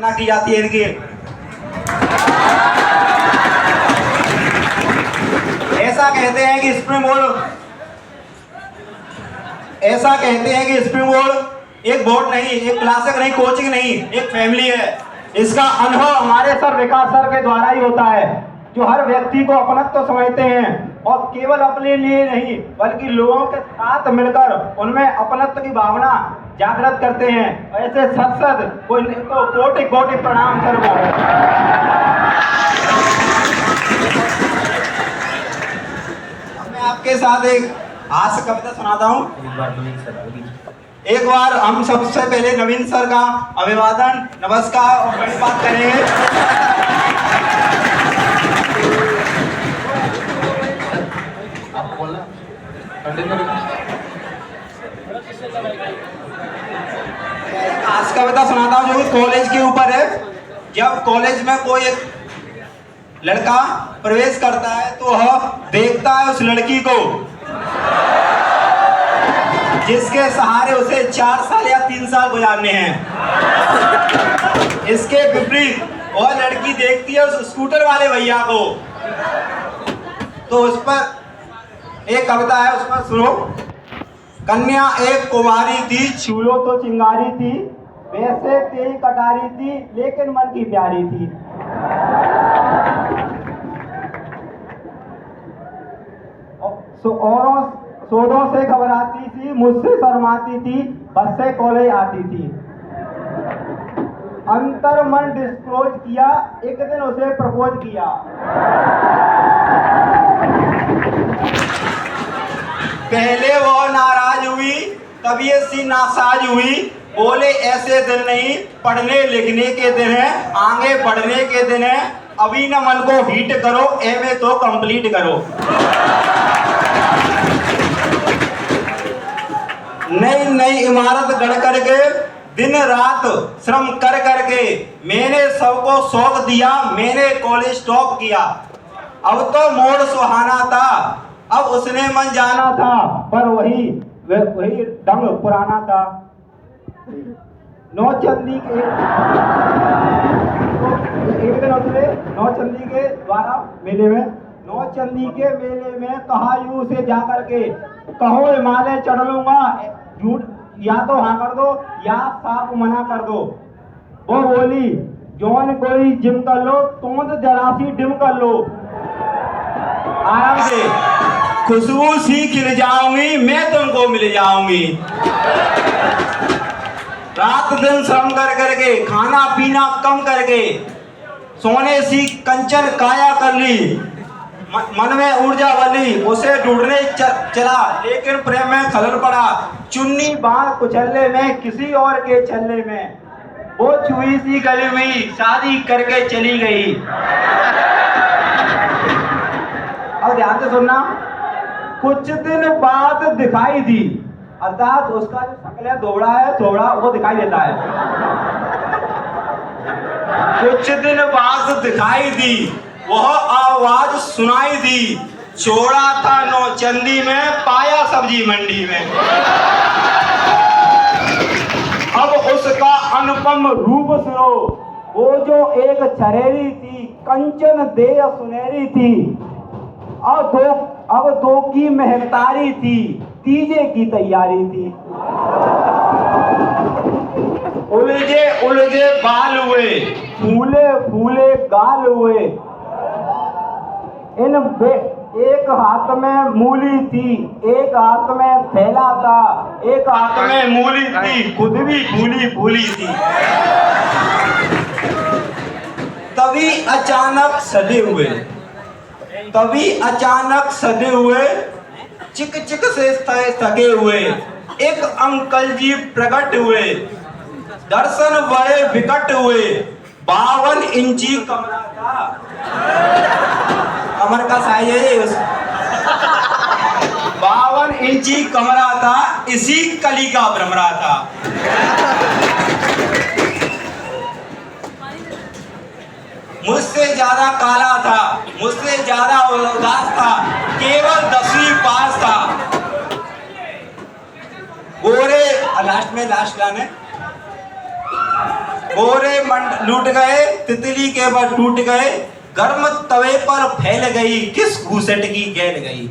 ना की जाती है इनकी। ऐसा कहते हैं कि स्प्रिंग बोर्ड एक बोर्ड नहीं, एक क्लासिक नहीं, कोचिंग नहीं, एक फैमिली है। इसका अनुभव हमारे सर विकास सर के द्वारा ही होता है, जो हर व्यक्ति को अपनत्व समझते हैं और केवल अपने लिए नहीं बल्कि लोगों के साथ मिलकर उनमें अपनत्व की भावना जागृत करते हैं। ऐसे सत को कोटि कोटि प्रणाम सर। मैं आपके साथ एक हास्य कविता सुनाता हूँ। एक बार हम सबसे पहले नवीन सर का अभिवादन, नमस्कार और बड़ी बात करेंगे। हास्य कविता सुनाता हूँ जो कॉलेज के ऊपर है। जब कॉलेज में कोई एक लड़का प्रवेश करता है तो वह देखता है उस लड़की को जिसके सहारे उसे 4 साल या 3 साल गुजारने हैं। इसके विपरीत वह लड़की देखती है उस स्कूटर वाले भैया को। तो उस पर एक कविता है, उस पर सुनो। कन्या एक कुमारी थी, छूलो तो चिंगारी थी, वैसे तेरी कटारी थी लेकिन मन की प्यारी थी। औरों सोदों से घबराती थी, मुझसे शर्माती थी, बस से कॉलेज आती थी। अंतर मन डिस्क्लोज किया, एक दिन उसे प्रपोज किया। पहले वो नाराज हुई, तब ये सी नासाज हुई, बोले ऐसे दिन नहीं, पढ़ने लिखने के दिन है, आगे बढ़ने के दिन है, अभी न मन को हीट करो, एमए तो कंप्लीट करो। नई नई इमारत गढ़ करके दिन रात श्रम कर करके मैंने सबको शौक दिया, मैंने कॉलेज टॉप किया। अब तो मोड़ सुहाना था, अब उसने मन जाना था, पर वही ढंग पुराना था। नौचंदी के एक दिन उसने नौचंदी के मेले में कहा यूं से जाकर के, कहो हिमालय चढ़ लूंगा, झूठ या तो हाँ कर दो या साफ मना कर दो। वो बोली जौन कोई जिम कर लो, तोंद जरा सी डिम कर लो, आराम से खुशबू सी खिल जाऊंगी, मैं तुमको मिल जाऊंगी। रात दिन श्रम कर करके, खाना पीना कम करके, सोने सी कंचन काया कर ली, मन में ऊर्जा बली, उसे ढूंढने चला लेकिन प्रेम में खलल पड़ा। चुन्नी बांध कुचलने में, किसी और के चलने में, वो छुई सी गली हुई, शादी करके चली गई। अब ध्यान से सुनना। कुछ दिन बाद दिखाई दी, अर्थात उसका जो शक्ल है थोड़ा वो दिखाई देता है। कुछ दिन बाद दिखाई दी, वह आवाज सुनाई दी, छोड़ा था नौचंदी में, पाया सब्जी मंडी में। अब उसका अनुपम रूप सुनो, वो जो एक छरेरी थी, कंचन देह सुनहरी थी, अब दो की मेहतारी थी, तीजे की तैयारी थी। उलझे उलझे बाल हुए, फूले फूले गाल हुए, एक हाथ में मूली थी, एक हाथ में थैला था, एक हाथ में मूली थी, खुद भी भूली भूली थी। तभी अचानक सदे हुए, चिक चिक से थके हुए, एक अंकल जी प्रकट हुए, दर्शन बड़े विकट हुए। 52 इंची कमरा था, कमर का साइज है 52 इंची कमरा था, इसी कली का भ्रमरा था। मुझसे ज्यादा काला था, मुझसे ज्यादा उदास था, केवल 10वीं पास था। गोरे लास्ट गाने गोरे मंड लूट गए, तितली के पर टूट गए, गर्म तवे पर फैल गई, किस घूसट की गैल गई।